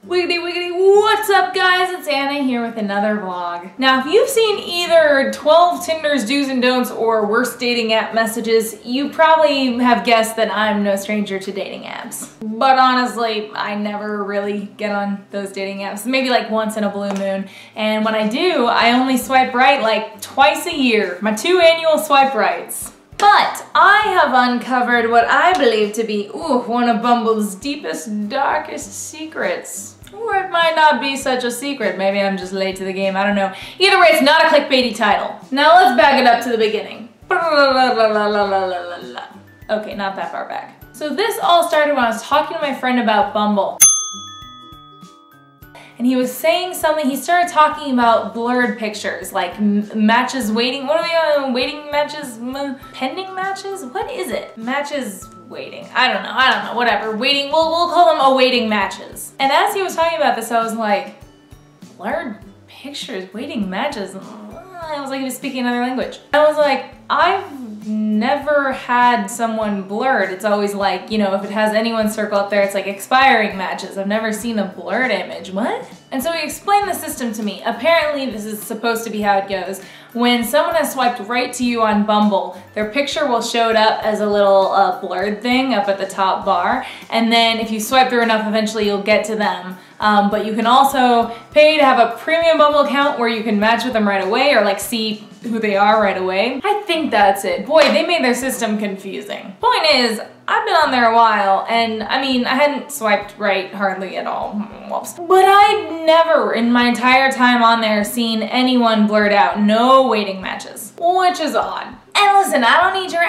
Wiggity wiggity, what's up guys? It's Anna here with another vlog. Now if you've seen either 12 Tinder's do's and don'ts or worst dating app messages, you probably have guessed that I'm no stranger to dating apps. But honestly, I never really get on those dating apps. Maybe like once in a blue moon. And when I do, I only swipe right like twice a year. My 2 annual swipe rights. But I have uncovered what I believe to be, one of Bumble's deepest, darkest secrets. Or it might not be such a secret. Maybe I'm just late to the game, I don't know. Either way, it's not a clickbaity title. Now let's back it up to the beginning. Okay, not that far back. So this all started when I was talking to my friend about Bumble. And he was saying something, he started talking about blurred pictures, like matches waiting, what are they, waiting matches, pending matches? What is it? Matches waiting, I don't know, whatever, waiting, we'll call them awaiting matches. And as he was talking about this, I was like, blurred pictures, waiting matches? It was like he was speaking another language. I was like, I've never had someone blurred. It's always like, you know, if it has anyone's circle up there, it's like expiring matches. I've never seen a blurred image. What? And so he explained the system to me. Apparently, this is supposed to be how it goes. When someone has swiped right to you on Bumble, their picture will show up as a little blurred thing up at the top bar. And then if you swipe through enough, eventually you'll get to them. But you can also pay to have a premium Bumble account where you can match with them right away or like see who they are right away. I think that's it. Boy, they made their system confusing. Point is, I've been on there a while and I mean, I hadn't swiped right hardly at all. Whoops. But I'd never in my entire time on there seen anyone blurred out. No waiting matches, which is odd. And listen, I don't need your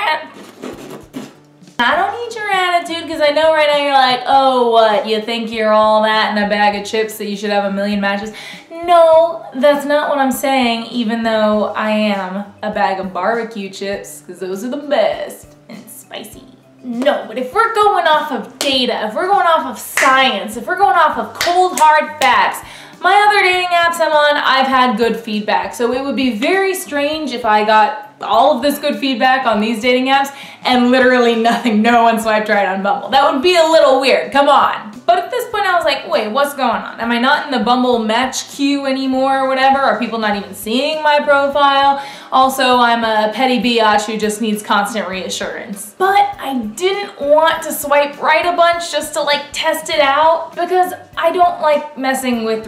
attitude because I know right now you're like, oh, what, you think you're all that in a bag of chips that you should have a million matches? No, that's not what I'm saying, even though I am a bag of barbecue chips because those are the best and spicy. No, but if we're going off of data, if we're going off of science, if we're going off of cold hard facts, my other dating apps I'm on, I've had good feedback. So it would be very strange if I got all of this good feedback on these dating apps and literally nothing, no one swiped right on Bumble. That would be a little weird, come on. But at this point I was like, wait, what's going on? Am I not in the Bumble match queue anymore or whatever? Are people not even seeing my profile? Also, I'm a petty biatch who just needs constant reassurance. But I didn't want to swipe right a bunch just to like test it out because I don't like messing with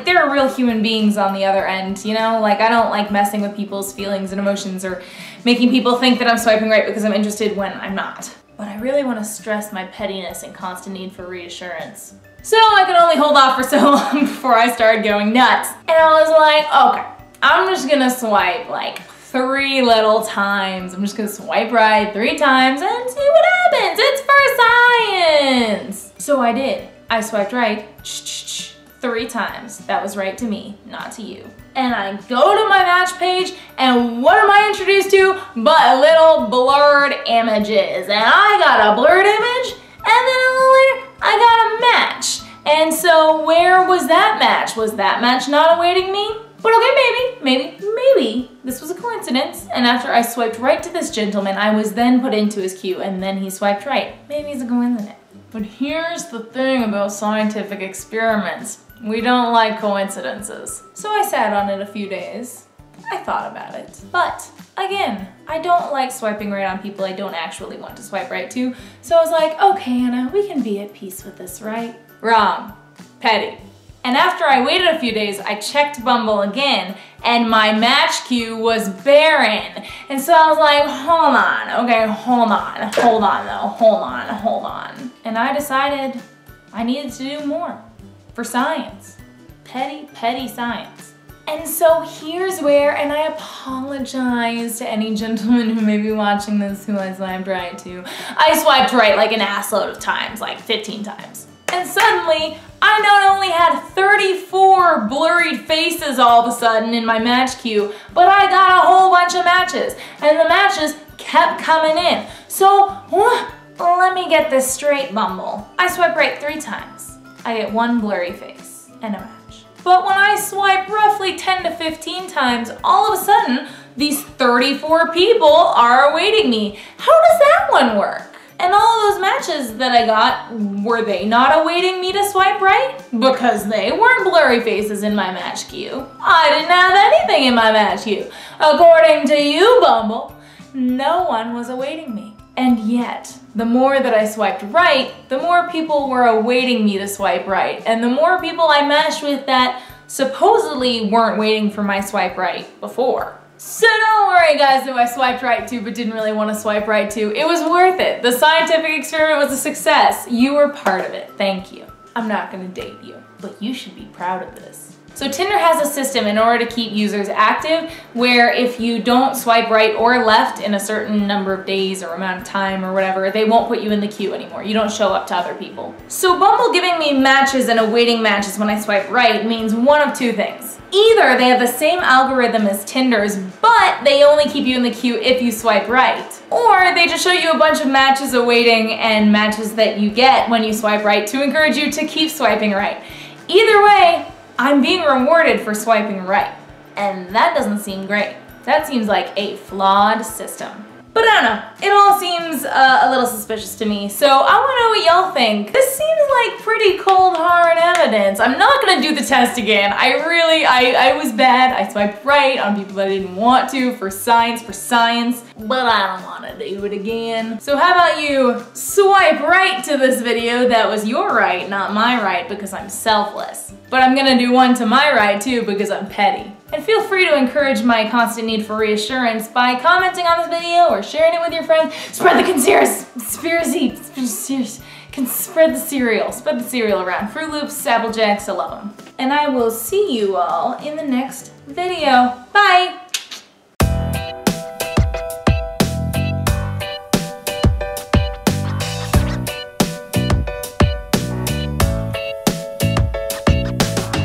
there are real human beings on the other end, you know? Like I don't like messing with people's feelings and emotions or making people think that I'm swiping right because I'm interested when I'm not. But I really want to stress my pettiness and constant need for reassurance. So I could only hold off for so long before I started going nuts. And I was like, okay, I'm just gonna swipe like 3 little times. I'm just gonna swipe right 3 times and see what happens. It's for science. So I did. I swiped right 3 times. That was right to me, not to you. And I go to my match page and what am I introduced to but little blurred images. And I got a blurred image and then a little later I got a match. And so where was that match? Was that match not awaiting me? But okay, maybe this was a coincidence. And after I swiped right to this gentleman, I was then put into his queue and then he swiped right. Maybe it's a coincidence. But here's the thing about scientific experiments. We don't like coincidences. So I sat on it a few days. I thought about it. But again, I don't like swiping right on people I don't actually want to swipe right to. So I was like, okay, Anna, we can be at peace with this, right? Wrong. Petty. And after I waited a few days, I checked Bumble again and my match queue was barren. And so I was like, hold on, okay, hold on. And I decided I needed to do more. For science. Petty science. And so here's where, and I apologize to any gentleman who may be watching this who I swiped right to. I swiped right like an assload of times, like 15 times. And suddenly, I not only had 34 blurred faces all of a sudden in my match queue, but I got a whole bunch of matches. And the matches kept coming in. So, let me get this straight, Bumble. I swipe right 3 times. I get 1 blurry face and a match. But when I swipe roughly 10 to 15 times, all of a sudden, these 34 people are awaiting me. How does that one work? And And all those matches that I got, were they not awaiting me to swipe right? Because they weren't blurry faces in my match queue. I didn't have anything in my match queue. According to you, Bumble, no one was awaiting me. And yet, the more that I swiped right, the more people were awaiting me to swipe right. And the more people I matched with that supposedly weren't waiting for my swipe right before. So don't worry guys who I swiped right to but didn't really want to swipe right to. It was worth it. The scientific experiment was a success. You were part of it. Thank you. I'm not gonna date you, but you should be proud of this. So Tinder has a system in order to keep users active where if you don't swipe right or left in a certain number of days or amount of time or whatever, they won't put you in the queue anymore. You don't show up to other people. So Bumble giving me matches and awaiting matches when I swipe right means one of two things. Either they have the same algorithm as Tinder's, but they only keep you in the queue if you swipe right. Or they just show you a bunch of matches awaiting and matches that you get when you swipe right to encourage you to keep swiping right. Either way, I'm being rewarded for swiping right. And that doesn't seem great. That seems like a flawed system. But I don't know, it all seems a little suspicious to me, so I wanna know what y'all think. This seems like pretty cold hard evidence. I'm not gonna do the test again. I was bad. I swiped right on people that I didn't want to for science, but I don't wanna do it again. So how about you swipe right to this video that was your right, not my right, because I'm selfless. But I'm gonna do one to my right too because I'm petty. And feel free to encourage my constant need for reassurance by commenting on this video or sharing it with your friends. Spread the conspiracy, spread the cereal around. Fruit Loops, Apple Jacks, I love them. And I will see you all in the next video. Bye!